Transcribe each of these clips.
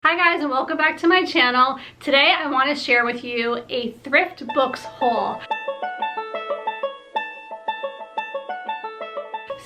Hi guys, and welcome back to my channel. Today I want to share with you a Thrift Books haul.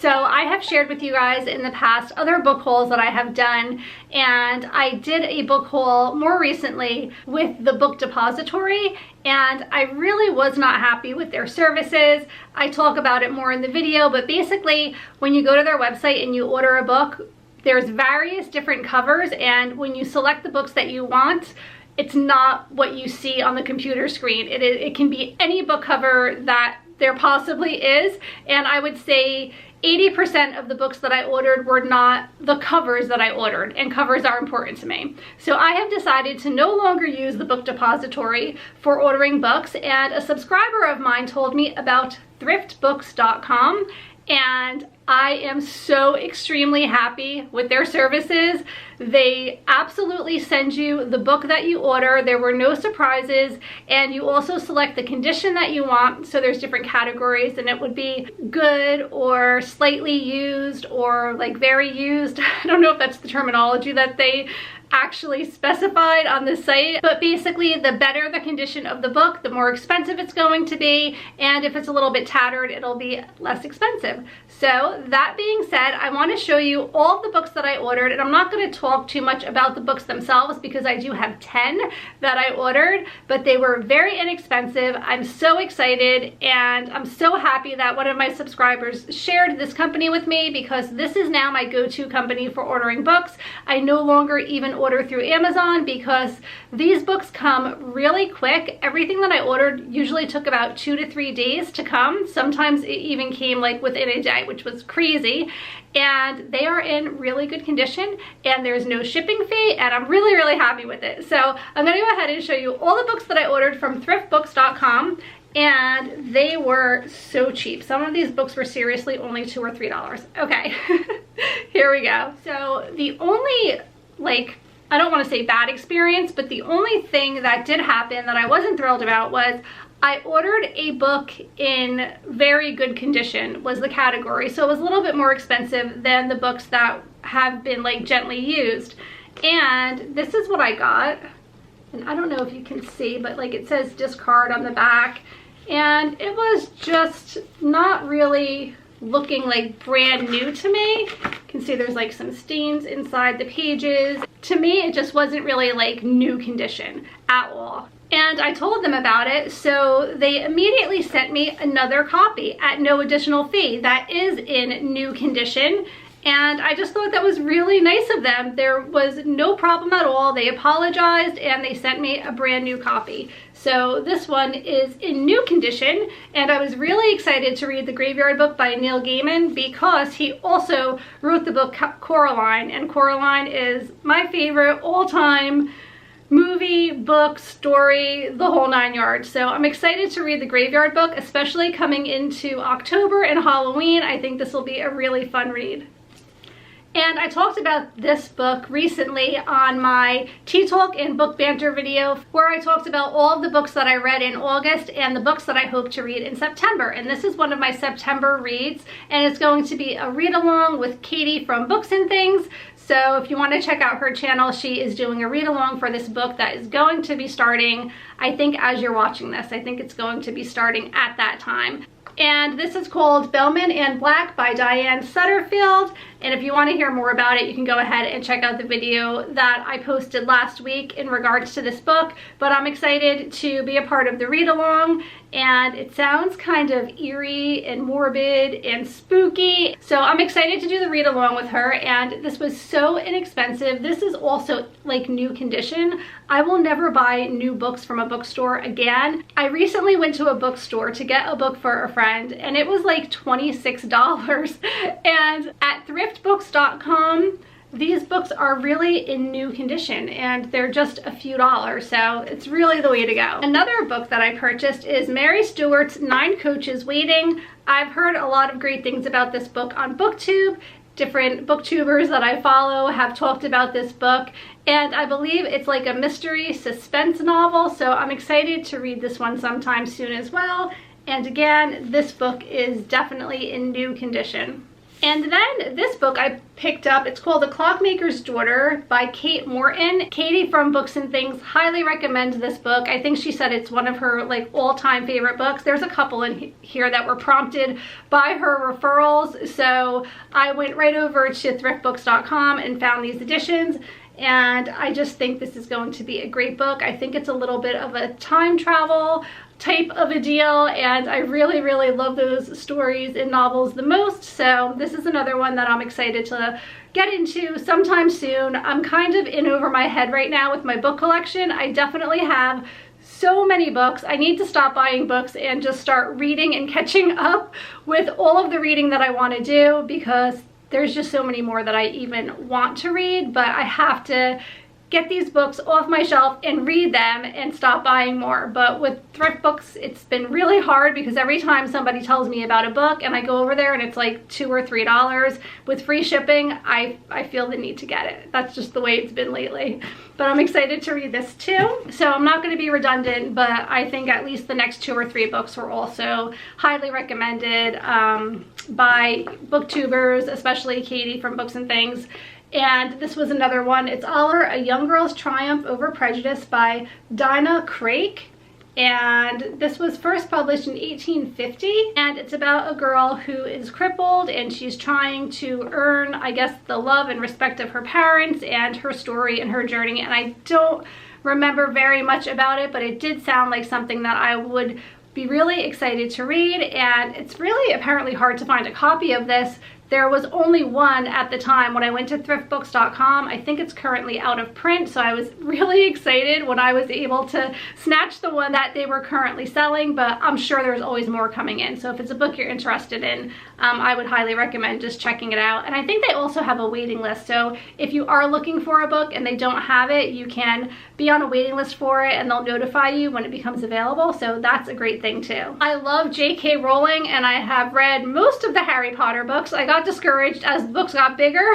So I have shared with you guys in the past other book hauls that I have done, and I did a book haul more recently with the Book Depository, and I really was not happy with their services. I talk about it more in the video, but basically when you go to their website and you order a book, there's various different covers, and when you select the books that you want, it's not what you see on the computer screen. It can be any book cover that there possibly is, and I would say 80% of the books that I ordered were not the covers that I ordered, and covers are important to me. So I have decided to no longer use the Book Depository for ordering books, and a subscriber of mine told me about thriftbooks.com, and I am so extremely happy with their services. They absolutely send you the book that you order. There were no surprises, and you also select the condition that you want. So there's different categories, and it would be good or slightly used or like very used. I don't know if that's the terminology that they actually specified on the site, but basically the better the condition of the book, the more expensive it's going to be, and if it's a little bit tattered, it'll be less expensive. So that being said, I want to show you all of the books that I ordered, and I'm not going to talk too much about the books themselves because I do have 10 that I ordered, but they were very inexpensive. I'm so excited, and I'm so happy that one of my subscribers shared this company with me, because this is now my go-to company for ordering books. I no longer even order through Amazon because these books come really quick. Everything that I ordered usually took about 2 to 3 days to come. Sometimes it even came like within a day, which was crazy. And they are in really good condition, and there's no shipping fee, and I'm really happy with it. So I'm going to go ahead and show you all the books that I ordered from thriftbooks.com, and they were so cheap. Some of these books were seriously only $2 or $3. Okay, here we go. So the only, I don't want to say bad experience, but the only thing that did happen that I wasn't thrilled about was I ordered a book in very good condition was the category. So it was a little bit more expensive than the books that have been like gently used. And this is what I got. And I don't know if you can see, but like it says discard on the back. And it was just not really looking like brand new to me. You can see there's like some stains inside the pages. To me, it just wasn't really like new condition at all. And I told them about it, so they immediately sent me another copy at no additional fee that is in new condition. And I just thought that was really nice of them. There was no problem at all. They apologized and they sent me a brand new copy. So this one is in new condition, and I was really excited to read The Graveyard Book by Neil Gaiman because he also wrote the book Coraline, and Coraline is my favorite all-time movie, book, story, the whole 9 yards. So I'm excited to read The Graveyard Book, especially coming into October and Halloween. I think this will be a really fun read. And I talked about this book recently on my Tea Talk and Book Banter video, where I talked about all of the books that I read in August and the books that I hope to read in September. And this is one of my September reads, and it's going to be a read-along with Katie from Books and Things. So if you want to check out her channel, she is doing a read-along for this book that is going to be starting, I think, as you're watching this. I think it's going to be starting at that time. And this is called Bellman and Black by Diane Sutterfield. And if you want to hear more about it, you can go ahead and check out the video that I posted last week in regards to this book. But I'm excited to be a part of the read-along, and it sounds kind of eerie and morbid and spooky. So I'm excited to do the read-along with her, and this was so inexpensive. This is also like new condition. I will never buy new books from a bookstore again. I recently went to a bookstore to get a book for a friend, and it was like $26. And at thriftbooks.com, these books are really in new condition, and they're just a few dollars, so it's really the way to go. Another book that I purchased is Mary Stewart's 9 Coaches Waiting. I've heard a lot of great things about this book on BookTube. Different booktubers that I follow have talked about this book, and I believe it's like a mystery suspense novel, so I'm excited to read this one sometime soon as well. And again, this book is definitely in new condition. And then this book I picked up, it's called The Clockmaker's Daughter by Kate Morton. Katie from Books and Things highly recommends this book. I think she said it's one of her like all-time favorite books. There's a couple in here that were prompted by her referrals. So I went right over to thriftbooks.com and found these editions. And I just think this is going to be a great book. I think it's a little bit of a time travel type of a deal, and I really, really love those stories in novels the most. So this is another one that I'm excited to get into sometime soon. I'm kind of in over my head right now with my book collection. I definitely have so many books. I need to stop buying books and just start reading and catching up with all of the reading that I want to do, because there's just so many more that I even want to read, but I have to get these books off my shelf and read them and stop buying more. But with Thrift Books, it's been really hard because every time somebody tells me about a book and I go over there and it's like $2 or $3 with free shipping, I feel the need to get it. That's just the way it's been lately. But I'm excited to read this too. So I'm not going to be redundant, but I think at least the next 2 or 3 books were also highly recommended by booktubers, especially Katie from Books and Things. And this was another one. It's Oliver, A Young Girl's Triumph Over Prejudice by Dinah Craik. And this was first published in 1850. And it's about a girl who is crippled and she's trying to earn, I guess, the love and respect of her parents, and her story and her journey. And I don't remember very much about it, but it did sound like something that I would be really excited to read. And it's really apparently hard to find a copy of this. There was only one at the time when I went to thriftbooks.com. I think it's currently out of print, so I was really excited when I was able to snatch the one that they were currently selling, but I'm sure there's always more coming in. So if it's a book you're interested in, I would highly recommend just checking it out. And I think they also have a waiting list. So if you are looking for a book and they don't have it, you can be on a waiting list for it and they'll notify you when it becomes available. So that's a great thing too. I love J.K. Rowling and I have read most of the Harry Potter books. I got discouraged as the books got bigger,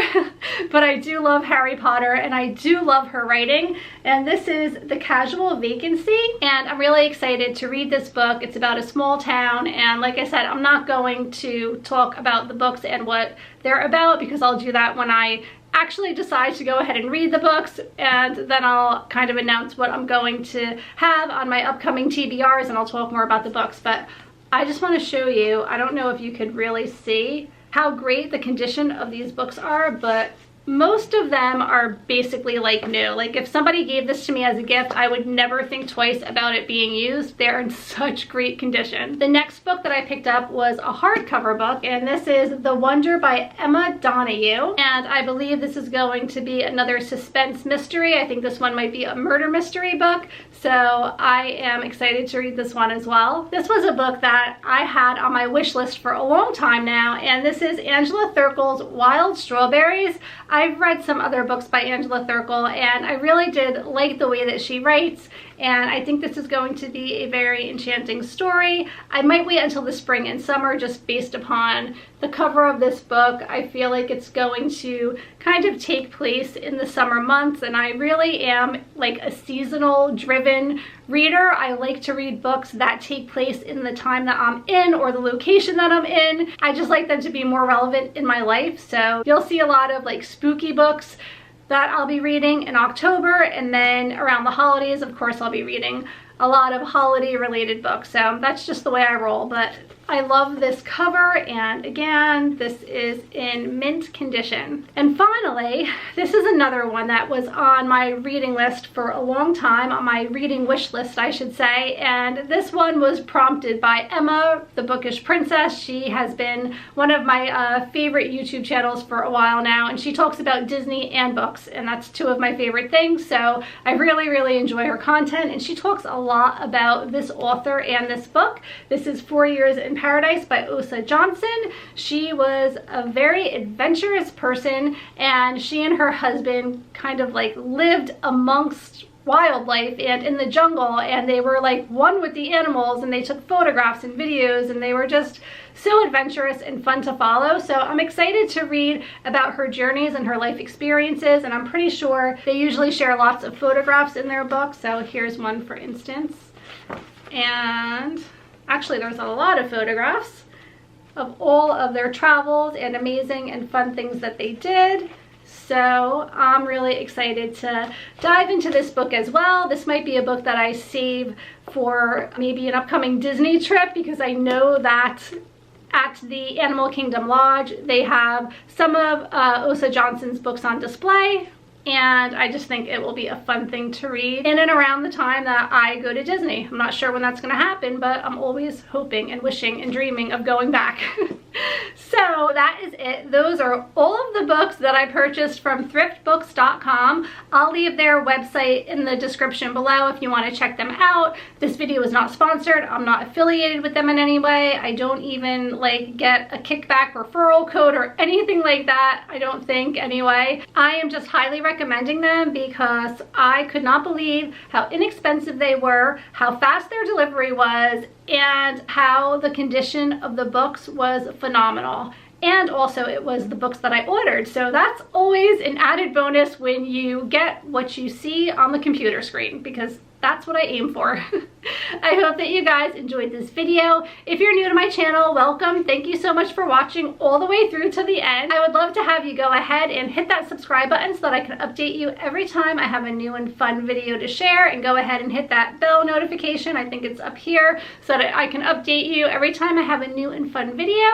but I do love Harry Potter and I do love her writing. And this is The Casual Vacancy, and I'm really excited to read this book. It's about a small town, and like I said, I'm not going to talk about the books and what they're about because I'll do that when I actually decide to go ahead and read the books, and then I'll kind of announce what I'm going to have on my upcoming TBRs and I'll talk more about the books. But I just want to show you, I don't know if you could really see how great the condition of these books are, but most of them are basically like new. Like if somebody gave this to me as a gift, I would never think twice about it being used. They're in such great condition. The next book that I picked up was a hardcover book, and this is The Wonder by Emma Donoghue. And I believe this is going to be another suspense mystery. I think this one might be a murder mystery book. So I am excited to read this one as well. This was a book that I had on my wish list for a long time now, and this is Angela Thirkell's Wild Strawberries. I've read some other books by Angela Thirkell and I really did like the way that she writes, and I think this is going to be a very enchanting story. I might wait until the spring and summer just based upon the cover of this book. I feel like it's going to kind of take place in the summer months, and I really am like a seasonal driven reader. I like to read books that take place in the time that I'm in or the location that I'm in. I just like them to be more relevant in my life. So you'll see a lot of like spooky books that I'll be reading in October, and then around the holidays, of course, I'll be reading a lot of holiday related books. So that's just the way I roll. But I love this cover, and again, this is in mint condition. And finally, this is another one that was on my reading list for a long time, on my reading wish list, I should say, and this one was prompted by Emma, the Bookish Princess. She has been one of my favorite YouTube channels for a while now, and she talks about Disney and books, and that's two of my favorite things, so I really, really enjoy her content, and she talks a lot about this author and this book. This is 4 Years in Paradise by Osa Johnson. She was a very adventurous person, and she and her husband kind of like lived amongst wildlife and in the jungle, and they were like one with the animals, and they took photographs and videos, and they were just so adventurous and fun to follow. So I'm excited to read about her journeys and her life experiences, and I'm pretty sure they usually share lots of photographs in their book. So here's one, for instance, and actually there's a lot of photographs. of all of their travels and amazing and fun things that they did. So I'm really excited to dive into this book as well. This might be a book that I save for maybe an upcoming Disney trip, because I know that at the Animal Kingdom Lodge they have some of Osa Johnson's books on display, and I just think it will be a fun thing to read in and around the time that I go to Disney. I'm not sure when that's going to happen, but I'm always hoping and wishing and dreaming of going back. So that is it. Those are all of the books that I purchased from thriftbooks.com. I'll leave their website in the description below if you want to check them out. This video is not sponsored. I'm not affiliated with them in any way. I don't even get a kickback referral code or anything like that. I don't think, anyway. I am just highly recommending them because I could not believe how inexpensive they were, how fast their delivery was, and how the condition of the books was phenomenal. And also it was the books that I ordered, so that's always an added bonus when you get what you see on the computer screen, because that's what I aim for. I hope that you guys enjoyed this video. If you're new to my channel, welcome. Thank you so much for watching all the way through to the end. I would love to have you go ahead and hit that subscribe button so that I can update you every time I have a new and fun video to share, and go ahead and hit that bell notification. I think it's up here, so that I can update you every time I have a new and fun video.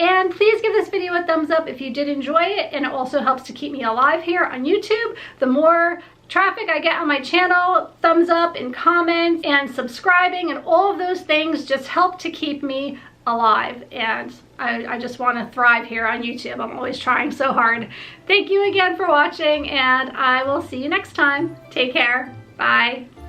And please give this video a thumbs up if you did enjoy it, and it also helps to keep me alive here on YouTube. The more traffic I get on my channel, thumbs up and comments and subscribing and all of those things just help to keep me alive, and I just want to thrive here on YouTube. I'm always trying so hard. Thank you again for watching, and I will see you next time. Take care. Bye.